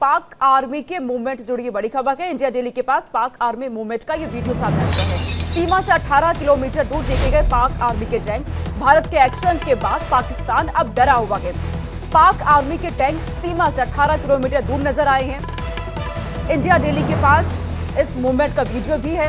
पाक आर्मी के मूवमेंट जुड़ी है बड़ी खबर है। इंडिया दिल्ली के पास पाक आर्मी मूवमेंट का ये वीडियो सामने आया है। सीमा से 18 किलोमीटर दूर देखे गए पाक आर्मी के टैंक। भारत के एक्शन के बाद पाकिस्तान अब डरा हुआ है। पाक आर्मी के टैंक सीमा से 18 किलोमीटर दूर नजर आए हैं। इंडिया दिल्ली के पास इस मूवमेंट का वीडियो भी है।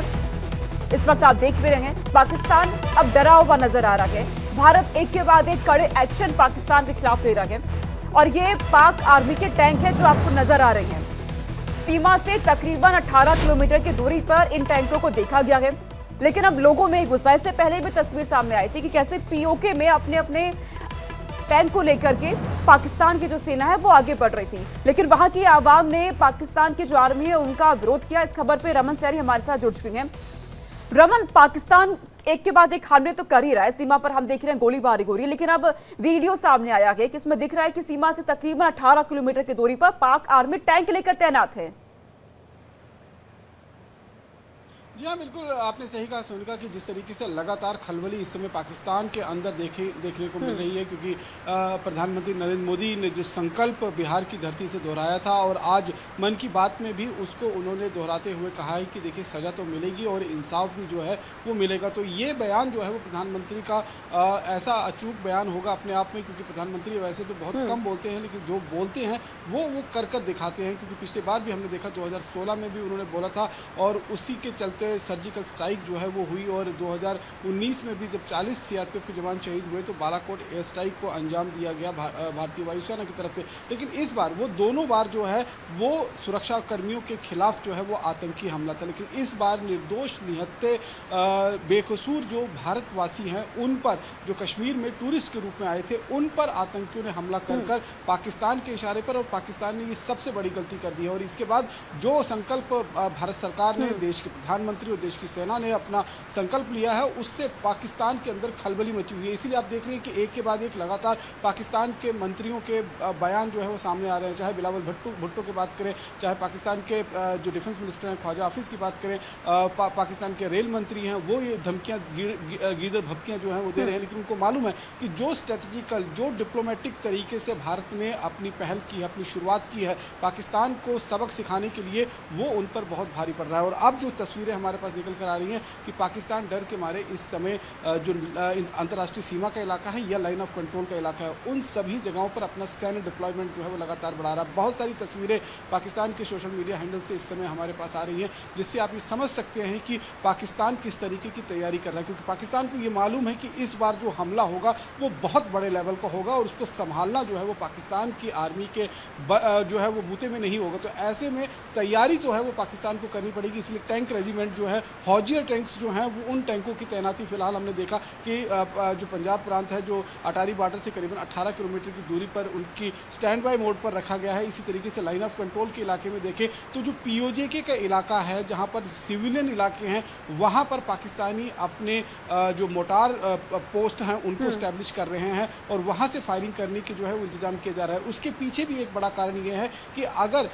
इस वक्त आप देख भी रहे हैं, पाकिस्तान अब डरा हुआ नजर आ रहा है। भारत एक के बाद एक कड़े एक्शन पाकिस्तान के खिलाफ ले रहा है और ये पाक आर्मी के टैंक है जो आपको नजर आ रहे हैं। सीमा से तकरीबन 18 किलोमीटर की दूरी पर इन टैंकों को देखा गया है, लेकिन अब लोगों में गुस्सा। इससे पहले भी तस्वीर सामने आई थी कि कैसे पीओके में अपने अपने टैंक को लेकर के पाकिस्तान की जो सेना है वो आगे बढ़ रही थी, लेकिन वहां की आवाम ने पाकिस्तान की जो आर्मी है उनका विरोध किया। इस खबर पर रमन सैनी हमारे साथ जुड़ चुके हैं। रमन, पाकिस्तान एक के बाद एक हमले तो कर ही रहा है। सीमा पर हम देख रहे हैं गोलीबारी हो रही है, लेकिन अब वीडियो सामने आया है कि इसमें दिख रहा है कि सीमा से तकरीबन 18 किलोमीटर की दूरी पर पाक आर्मी टैंक लेकर तैनात है। जी हाँ, बिल्कुल आपने सही कहा सोनिका कि जिस तरीके से लगातार खलबली इस समय पाकिस्तान के अंदर देखने को मिल रही है, क्योंकि प्रधानमंत्री नरेंद्र मोदी ने जो संकल्प बिहार की धरती से दोहराया था और आज मन की बात में भी उसको उन्होंने दोहराते हुए कहा है कि देखिए सज़ा तो मिलेगी और इंसाफ भी जो है वो मिलेगा। तो ये बयान जो है वो प्रधानमंत्री का ऐसा अचूक बयान होगा अपने आप में, क्योंकि प्रधानमंत्री वैसे तो बहुत कम बोलते हैं, लेकिन जो बोलते हैं वो कर दिखाते हैं। क्योंकि पिछली बार भी हमने देखा 2016 में भी उन्होंने बोला था और उसी के चलते सर्जिकल स्ट्राइक जो है वो हुई और 2019 में भी जब 40 सीआरपीएफ के जवान शहीद हुए तो बालाकोट एयर स्ट्राइक को अंजाम दिया गया भारतीय वायुसेना की तरफ से। लेकिन इस बार वो दोनों बार जो है वो सुरक्षा कर्मियों के खिलाफ जो है वो आतंकी हमला था, लेकिन इस बार निर्दोष निहत्थे बेकसूर जो भारतवासी हैं उन पर, जो कश्मीर में टूरिस्ट के रूप में आए थे, उन पर आतंकियों ने हमला कर पाकिस्तान के इशारे पर, और पाकिस्तान ने ये सबसे बड़ी गलती कर दी है। और इसके बाद जो संकल्प भारत सरकार ने, देश के प्रधानमंत्री और देश की सेना ने अपना संकल्प लिया है, उससे पाकिस्तान के अंदर खलबली मची हुई है। इसीलिए आप देख रहे हैं कि एक के बाद एक लगातार पाकिस्तान के मंत्रियों के बयान जो है वो सामने आ रहे हैं। चाहे बिलावल भुट्टो की बात करें, चाहे पाकिस्तान के जो डिफेंस मिनिस्टर हैं ख्वाजा हाफिज़ की बात करें, पाकिस्तान के रेल मंत्री हैं, वो ये धमकियाँ गीदड़ भपकियाँ जो हैं वो दे रहे हैं। लेकिन उनको मालूम है कि जो स्ट्रेटजिकल, जो डिप्लोमेटिक तरीके से भारत ने अपनी पहल की है, अपनी शुरुआत की है पाकिस्तान को सबक सिखाने के लिए, वो उन पर बहुत भारी पड़ रहा है। और अब जो तस्वीरें हमारे पास निकल कर आ रही हैं कि पाकिस्तान डर के मारे इस समय जो अंतर्राष्ट्रीय सीमा का इलाका है या लाइन ऑफ कंट्रोल का इलाका है, उन सभी जगहों पर अपना सैन्य डिप्लॉयमेंट जो है वो लगातार बढ़ा रहा है। बहुत सारी तस्वीरें पाकिस्तान के सोशल मीडिया हैंडल से इस समय हमारे पास आ रही हैं, जिससे आप ये समझ सकते हैं कि पाकिस्तान किस तरीके की तैयारी कर रहा है। क्योंकि पाकिस्तान को ये मालूम है कि इस बार जो हमला होगा वो बहुत बड़े लेवल का होगा और उसको संभालना जो है वो पाकिस्तान की आर्मी के जो है वो बूते में नहीं होगा। तो ऐसे में तैयारी जो है वो पाकिस्तान को करनी पड़ेगी। इसलिए टैंक रेजिमेंट जो है, हौजियर टैंक्स जो हैं, वो उन टैंकों की तैनाती फिलहाल हमने देखा कि जो पंजाब प्रांत है, जो अटारी बॉर्डर से करीबन 18 किलोमीटर की दूरी पर उनकी स्टैंड बाय मोड पर रखा गया है। इसी तरीके से लाइन ऑफ कंट्रोल के इलाके में देखें तो जो पीओजेके का इलाका है, जहां पर सिविलियन इलाके हैं, वहां पर पाकिस्तानी अपने जो मोटार पोस्ट हैं उनको स्टैब्लिश कर रहे हैं और वहां से फायरिंग करने की जो है वो इंतजाम किया जा रहा है। उसके पीछे भी एक बड़ा कारण ये है कि अगर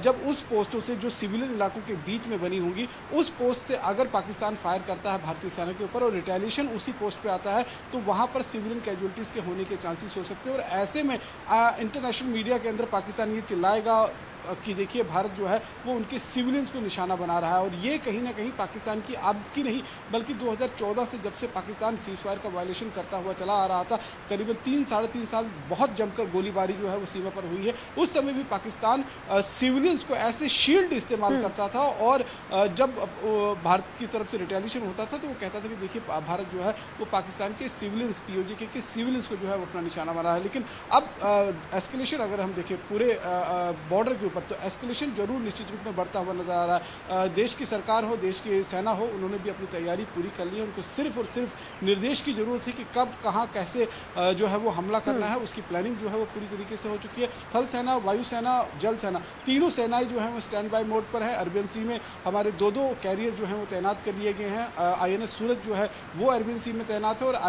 जब उस पोस्टों से जो सिविलियन इलाकों के बीच में बनी होंगी, उस पोस्ट से अगर पाकिस्तान फायर करता है भारतीय सेना के ऊपर और रिटेलिएशन उसी पोस्ट पे आता है, तो वहां पर सिविलियन कैजुअलिटीज़ के होने के चांसेस हो सकते हैं। और ऐसे में इंटरनेशनल मीडिया के अंदर पाकिस्तान ये चिल्लाएगा कि देखिए भारत जो है वो उनके सिविलियंस को निशाना बना रहा है। और ये कहीं ना कहीं पाकिस्तान की अब की नहीं बल्कि 2014 से जब से पाकिस्तान सीज फायर का वायलेशन करता हुआ चला आ रहा था, करीबन 3-3.5 साल बहुत जमकर गोलीबारी जो है वो सीमा पर हुई है। उस समय भी पाकिस्तान सिविलियंस को ऐसे शील्ड इस्तेमाल करता था और जब भारत की तरफ से रिटेलिएशन होता था तो वो कहता था कि देखिए भारत जो है वो पाकिस्तान के सिविलियंस, पीओजेके के सिविलियंस को जो है वो अपना निशाना बना है। लेकिन अब एस्केलेशन अगर हम देखें पूरे बॉर्डर के ऊपर, तो एस्केलेशन जरूर निश्चित रूप में बढ़ता हुआ नजर आ रहा है। देश की सरकार हो, देश की सेना हो, उन्होंने भी अपनी तैयारी पूरी कर ली है। उनको सिर्फ और सिर्फ निर्देश की जरूरत है कि कब, कहां, कैसे जो है वो हमला करना है। उसकी प्लानिंग जो है वो पूरी तरीके से हो चुकी है। थल सेना, वायु सेना, जल सेना, तीनों सेनाएं जो है वो स्टैंड बाय मोड पर है। अरबियन सी में हमारे दो कैरियर जो है वो तैनात कर लिए गए हैं। INS सूरज जो है वो अरबियन सी में तैनात है और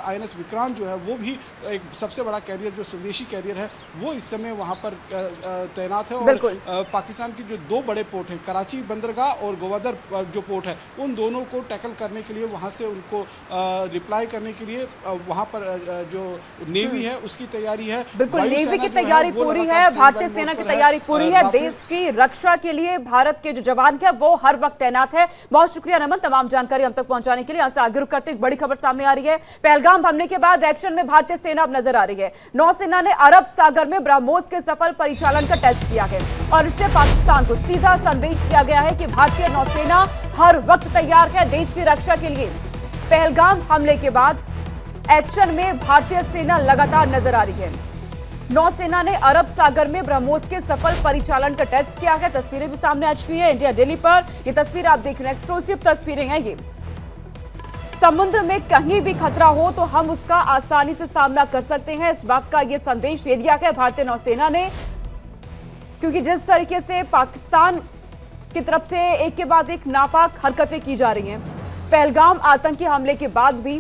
INS विक्रांत जो है वो भी एक सबसे बड़ा कैरियर, जो स्वदेशी कैरियर है, वो इस समय वहां पर तैनात है। और बिल्कुल। पाकिस्तान की जो दो बड़े पोर्ट हैं, कराची बंदरगाह और ग्वादर जो पोर्ट है, उन दोनों को टैकल करने के लिए, वहाँ से उनको रिप्लाई करने के लिए वहाँ पर जो नेवी है उसकी तैयारी है। बिल्कुल, वायु नेवी सेना की जो है, तैयारी वो पूरी लगातार है, स्टैंड भारतीय बाय सेना मोड की पर है। तैयारी पूरी है। राफेल देश की रक्षा के लिए भारत के जो जवान है वो हर वक्त तैनात है। बहुत शुक्रिया नमन, तमाम जानकारी हम तक पहुंचाने के लिए। यहाँ से आगे रुक करते एक बड़ी खबर सामने आ रही है। पहलगाम हमले के बाद एक्शन में भारतीय सेना अब नजर आ रही है। नौसेना ने अरब सागर में ब्रह्मोस के सफल परिचालन का टेस्ट किया है और इससे पाकिस्तान को सीधा संदेश दिया गया है कि भारतीय नौसेना हर वक्त तैयार है देश की रक्षा के लिए। पहलगाम हमले के बाद एक्शन में भारतीय सेना लगातार नजर आ रही है। नौसेना ने अरब सागर में ब्रह्मोस के सफल परिचालन का टेस्ट किया है। तस्वीरें भी सामने आ चुकी है इंडिया डेली पर। ये तस्वीर आप देख रहे हैं, एक्सक्लूसिव तस्वीरें हैं ये। समुद्र में कहीं भी खतरा हो तो हम उसका आसानी से सामना कर सकते हैं, इस बात का ये संदेश दे दिया है भारतीय नौसेना ने। क्योंकि जिस तरीके से पाकिस्तान की तरफ से एक के बाद एक नापाक हरकतें की जा रही हैं, पहलगाम आतंकी हमले के बाद भी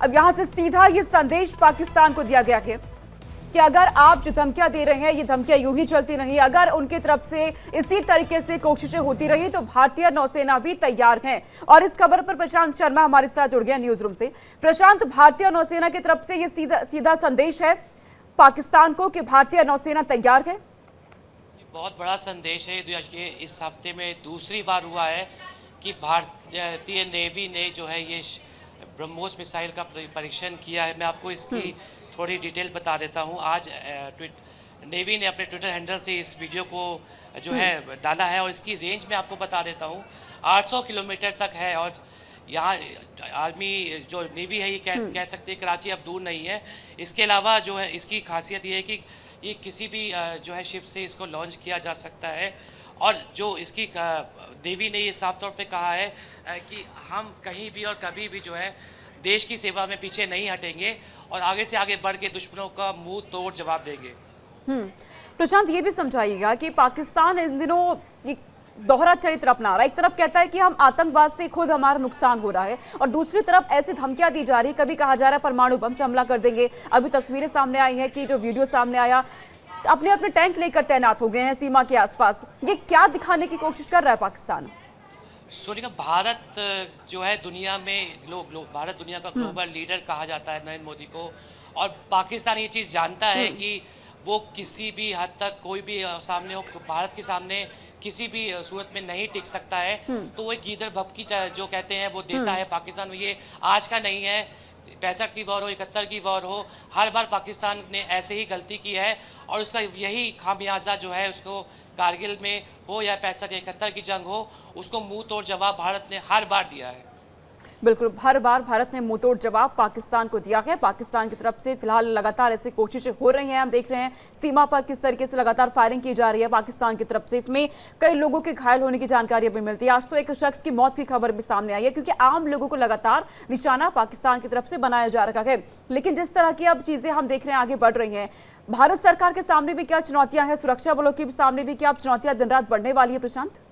अब यहां से सीधा ये संदेश पाकिस्तान को दिया गया है कि अगर आप जो धमकियां दे रहे हैं, ये धमकियां यूं ही चलती रही, अगर उनकी तरफ से इसी तरीके से कोशिशें होती रही तो भारतीय नौसेना भी तैयार है। और इस खबर पर प्रशांत शर्मा हमारे साथ जुड़ गया न्यूज रूम से। प्रशांत, भारतीय नौसेना की तरफ से ये सीधा संदेश है पाकिस्तान को कि भारतीय नौसेना तैयार है। बहुत बड़ा संदेश है। ये इस हफ्ते में दूसरी बार हुआ है कि भारतीय नेवी ने जो है ये ब्रह्मोस मिसाइल का परीक्षण किया है। मैं आपको इसकी थोड़ी डिटेल बता देता हूँ। आज नेवी ने अपने ट्विटर हैंडल से इस वीडियो को जो है डाला है और इसकी रेंज में आपको बता देता हूँ 800 किलोमीटर तक है। और यहाँ आर्मी जो नेवी है ये कह सकते हैं कराची अब दूर नहीं है। इसके अलावा जो है इसकी खासियत ये है कि ये किसी भी जो है शिप से इसको लॉन्च किया जा सकता है। और जो इसकी नेवी ने ये साफ तौर पे कहा है कि हम कहीं भी और कभी भी जो है देश की सेवा में पीछे नहीं हटेंगे और आगे से आगे बढ़ के दुश्मनों का मुंह तोड़ जवाब देंगे। प्रशांत, ये भी समझाइएगा कि पाकिस्तान इन दिनों दोहरा चरित्र अपना रहा है। एक तरफ कहता है कि हम आतंकवाद से खुद हमारा नुकसान हो रहा है और दूसरी तरफ ऐसी धमकियां दी जा रही है, कभी कहा जा रहा है परमाणु बम से हमला कर देंगे। अभी तस्वीरें सामने आई हैं कि जो वीडियो सामने आया, अपने अपने टैंक लेकर तैनात हो गए हैं सीमा के आसपास। ये क्या दिखाने की कोशिश कर रहा है पाकिस्तान? सोनिका, भारत जो है दुनिया में भारत दुनिया का ग्लोबल लीडर कहा जाता है नरेंद्र मोदी को। और पाकिस्तान ये चीज़ जानता है कि वो किसी भी हद तक कोई भी सामने हो, भारत के सामने किसी भी सूरत में नहीं टिक सकता है। तो वो एक गीदड़ भपकी जो कहते हैं वो देता है पाकिस्तान में। ये आज का नहीं है, 65 की वॉर हो, 71 की वॉर हो, हर बार पाकिस्तान ने ऐसे ही गलती की है और उसका यही खामियाजा जो है उसको कारगिल में हो या 65 या 71 की जंग हो, उसको मुंह तोड़ जवाब भारत ने हर बार दिया है। बिल्कुल, हर बार भारत ने मुंहतोड़ जवाब पाकिस्तान को दिया है। पाकिस्तान की तरफ से फिलहाल लगातार ऐसी कोशिशें हो रही हैं। हम देख रहे हैं सीमा पर किस तरीके से लगातार फायरिंग की जा रही है पाकिस्तान की तरफ से। इसमें कई लोगों के घायल होने की जानकारी भी मिलती है। आज तो एक शख्स की मौत की खबर भी सामने आई है, क्योंकि आम लोगों को लगातार निशाना पाकिस्तान की तरफ से बनाया जा रहा है। लेकिन जिस तरह की अब चीजें हम देख रहे हैं आगे बढ़ रही हैं, भारत सरकार के सामने भी क्या चुनौतियां हैं, सुरक्षा बलों के सामने भी क्या अब चुनौतियां दिन रात बढ़ने वाली है? प्रशांत,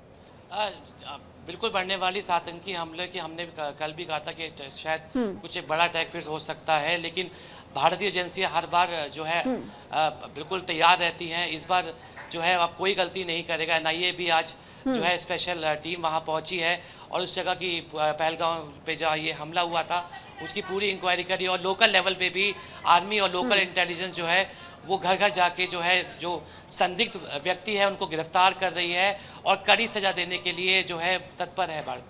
बिल्कुल बढ़ने वाली। इस आतंकी हमले की हमने कल भी कहा था कि शायद कुछ एक बड़ा अटैक फिर हो सकता है, लेकिन भारतीय एजेंसियां हर बार जो है बिल्कुल तैयार रहती हैं। इस बार जो है अब कोई गलती नहीं करेगा। NIA भी आज जो है स्पेशल टीम वहां पहुंची है और उस जगह की पहलगाम पे जहाँ ये हमला हुआ था उसकी पूरी इंक्वायरी करी। और लोकल लेवल पे भी आर्मी और लोकल इंटेलिजेंस जो है वो घर घर जाके जो है जो संदिग्ध व्यक्ति है उनको गिरफ्तार कर रही है और कड़ी सजा देने के लिए जो है तत्पर है भारत।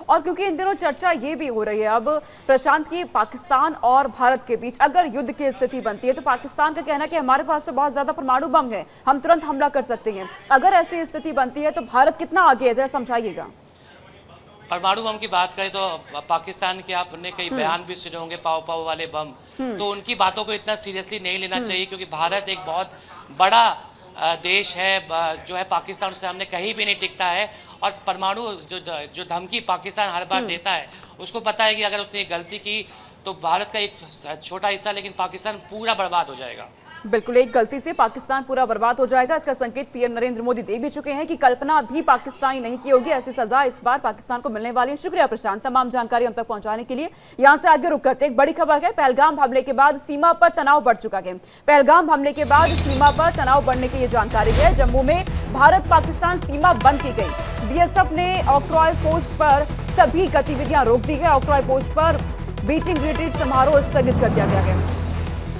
और क्योंकि इन दिनों चर्चा ये भी हो रही है अब प्रशांत की, पाकिस्तान और भारत के बीच अगर युद्ध की स्थिति बनती है तो पाकिस्तान का कहना है कि हमारे पास तो बहुत ज्यादा परमाणु बम है, हम तुरंत हमला कर सकते हैं। अगर ऐसी स्थिति बनती है तो भारत कितना आगे है, जरा समझाइएगा। परमाणु बम की बात करें तो पाकिस्तान के आपने कई बयान भी सुने होंगे, पाव पाव वाले बम। तो उनकी बातों को इतना सीरियसली नहीं लेना चाहिए, क्योंकि भारत एक बहुत बड़ा देश है जो है पाकिस्तान उसके सामने कहीं भी नहीं टिकता है। और परमाणु जो धमकी पाकिस्तान हर बार देता है उसको पता है कि अगर उसने गलती की तो भारत का एक छोटा हिस्सा लेकिन पाकिस्तान पूरा बर्बाद हो जाएगा। बिल्कुल, एक गलती से पाकिस्तान पूरा बर्बाद हो जाएगा, इसका संकेत पीएम नरेंद्र मोदी दे भी चुके हैं कि कल्पना भी पाकिस्तानी नहीं की होगी, ऐसी सजा इस बार पाकिस्तान को मिलने वाली है। शुक्रिया प्रशांत, तमाम जानकारी हम तक पहुंचाने के लिए। यहां से आगे रुक करते एक बड़ी खबर है, पहलगाम हमले के बाद सीमा पर तनाव बढ़ चुका है। पहलगाम हमले के बाद सीमा पर तनाव बढ़ने की ये जानकारी है। जम्मू में भारत पाकिस्तान सीमा बंद की गई। बीएसएफ ने ऑक्ट्रॉय पोस्ट पर सभी गतिविधियां रोक दी है। ऑक्ट्रॉय पोस्ट पर बीटिंग रिट्रीट समारोह स्थगित कर दिया गया है।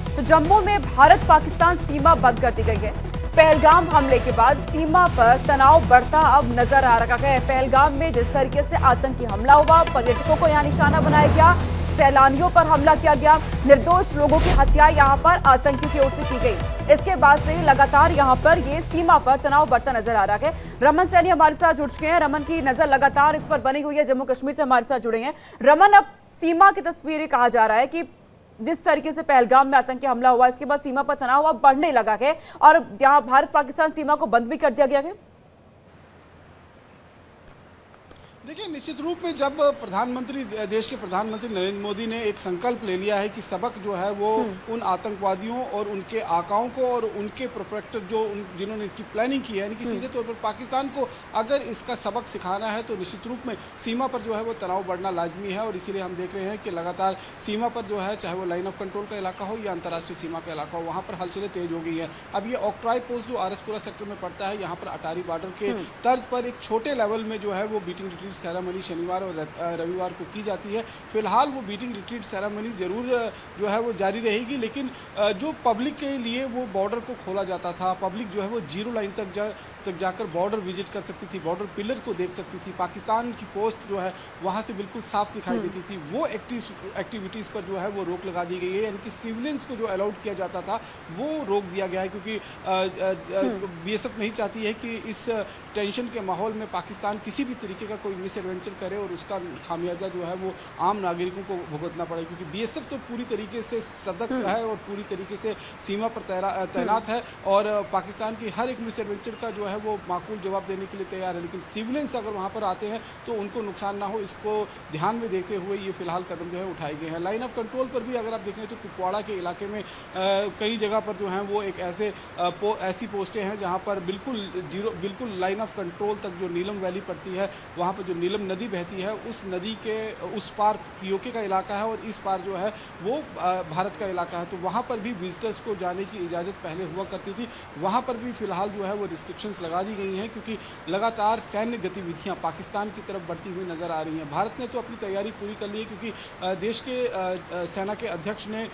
तो जम्मू में भारत पाकिस्तान सीमा बंद कर दी गई है। पहलगाम हमले के बाद सीमा पर तनाव बढ़ता अब नजर आ रहा है। पहलगाम में जिस तरीके से आतंकी हमला हुआ, पर्यटकों को यहां निशाना बनाया गया, सैलानियों पर हमला किया गया, निर्दोष लोगों की हत्या यहां पर आतंकियों की ओर से की गई। इसके बाद से लगातार यहां पर ये सीमा पर तनाव बढ़ता नजर आ रहा है। रमन सैनी हमारे साथ जुड़ चुके हैं। रमन की नजर लगातार इस पर बनी हुई है, जम्मू कश्मीर से हमारे साथ जुड़े हैं। रमन, अब सीमा की तस्वीरें कहा जा रहा है कि जिस तरीके से पहलगाम में आतंकी हमला हुआ, इसके बाद सीमा पर तनाव अब बढ़ने लगा है और यहां भारत पाकिस्तान सीमा को बंद भी कर दिया गया है। देखिए, निश्चित रूप में जब देश के प्रधानमंत्री नरेंद्र मोदी ने एक संकल्प ले लिया है कि सबक जो है वो उन आतंकवादियों और उनके आकाओं को और उनके प्रोटेक्टर जिन्होंने इसकी प्लानिंग की है, यानी कि सीधे तौर पर पाकिस्तान को अगर इसका सबक सिखाना है तो निश्चित रूप में सीमा पर जो है वो तनाव बढ़ना लाजमी है। और इसीलिए हम देख रहे हैं कि लगातार सीमा पर जो है, चाहे वो लाइन ऑफ कंट्रोल का इलाका हो या अंतर्राष्ट्रीय सीमा का इलाका हो, वहाँ पर हलचलें तेज हो गई है। अब ये ऑक्ट्रॉय पोस्ट जो आरएसपुरा सेक्टर में पड़ता है, यहाँ पर अटारी बॉर्डर के तर्ज पर एक छोटे लेवल में जो है वो बीटिंग रिट्रीट सेरेमनी शनिवार और रविवार को की जाती है। फिलहाल वो बीटिंग रिट्रीट सेरेमनी जरूर जो है वो जारी रहेगी, लेकिन जो पब्लिक के लिए वो बॉर्डर को खोला जाता था, पब्लिक जो है वो जीरो लाइन तक जाकर बॉर्डर विजिट कर सकती थी, बॉर्डर पिलर को देख सकती थी, पाकिस्तान की पोस्ट जो है वहाँ से बिल्कुल साफ दिखाई देती थी। वो एक्टिविटीज़ पर जो है वो रोक लगा दी गई है, यानी कि सिविलियंस को जो अलाउड किया जाता था वो रोक दिया गया है, क्योंकि बीएसएफ नहीं चाहती है कि इस टेंशन के माहौल में पाकिस्तान किसी भी तरीके का कोई मिस एडवेंचर करे और उसका खामियाजा जो है वो आम नागरिकों को भुगतना पड़े, क्योंकि बीएसएफ तो पूरी तरीके से सतर्क है और पूरी तरीके से सीमा पर तैनात है और पाकिस्तान की हर एक मिस एडवेंचर का जो है वो माकूल जवाब देने के लिए तैयार है। लेकिन सिविलियंस अगर वहाँ पर आते हैं तो उनको नुकसान ना हो, इसको ध्यान में देखते हुए ये फिलहाल कदम जो है उठाए गए हैं। लाइन ऑफ कंट्रोल पर भी अगर आप देखें तो कुपवाड़ा के इलाके में कई जगह पर जो है वो एक ऐसी पोस्टें हैं जहाँ पर बिल्कुल लाइन ऑफ कंट्रोल तक जो नीलम वैली पड़ती है, वहाँ पर जो नीलम नदी बहती है, उस नदी के उस पार पीओके का इलाका है और इस पार जो है वो भारत का इलाका है। तो वहाँ पर भी विजिटर्स को जाने की इजाज़त पहले हुआ करती थी, वहाँ पर भी फिलहाल जो है वो रिस्ट्रिक्शंस लगा दी गई हैं, क्योंकि लगातार सैन्य गतिविधियाँ पाकिस्तान की तरफ बढ़ती हुई नज़र आ रही हैं। भारत ने तो अपनी तैयारी पूरी कर ली है, क्योंकि देश के सेना के अध्यक्ष ने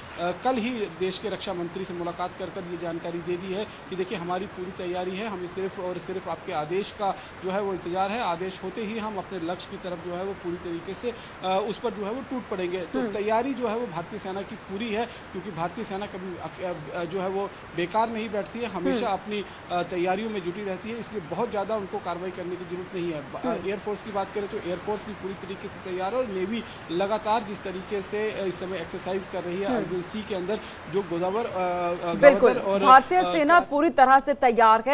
कल ही देश के रक्षा मंत्री से मुलाकात कर ये जानकारी दे दी है कि देखिए हमारी पूरी तैयारी है, हमें सिर्फ और सिर्फ आपके आदेश का जो है वो इंतज़ार है, आदेश होते ही हम अपने लक्ष्य की तरफ जो है वो पूरी तरीके से उस पर जो है वो टूट पड़ेंगे। तो तैयारी जो है वो भारतीय सेना की पूरी है, क्योंकि भारतीय सेना कभी जो है वो बेकार नहीं बैठती है, हमेशा अपनी तैयारियों में जुटी रहती है, इसलिए बहुत ज़्यादा उनको कार्रवाई करने की जरूरत नहीं है। एयरफोर्स की बात करें तो एयरफोर्स भी पूरी तरीके से तैयार है और नेवी लगातार जिस तरीके से इस समय एक्सरसाइज कर रही है अरबिन सी के अंदर जो गोदावर और भारतीय सेना पूरी तरह से तैयार है।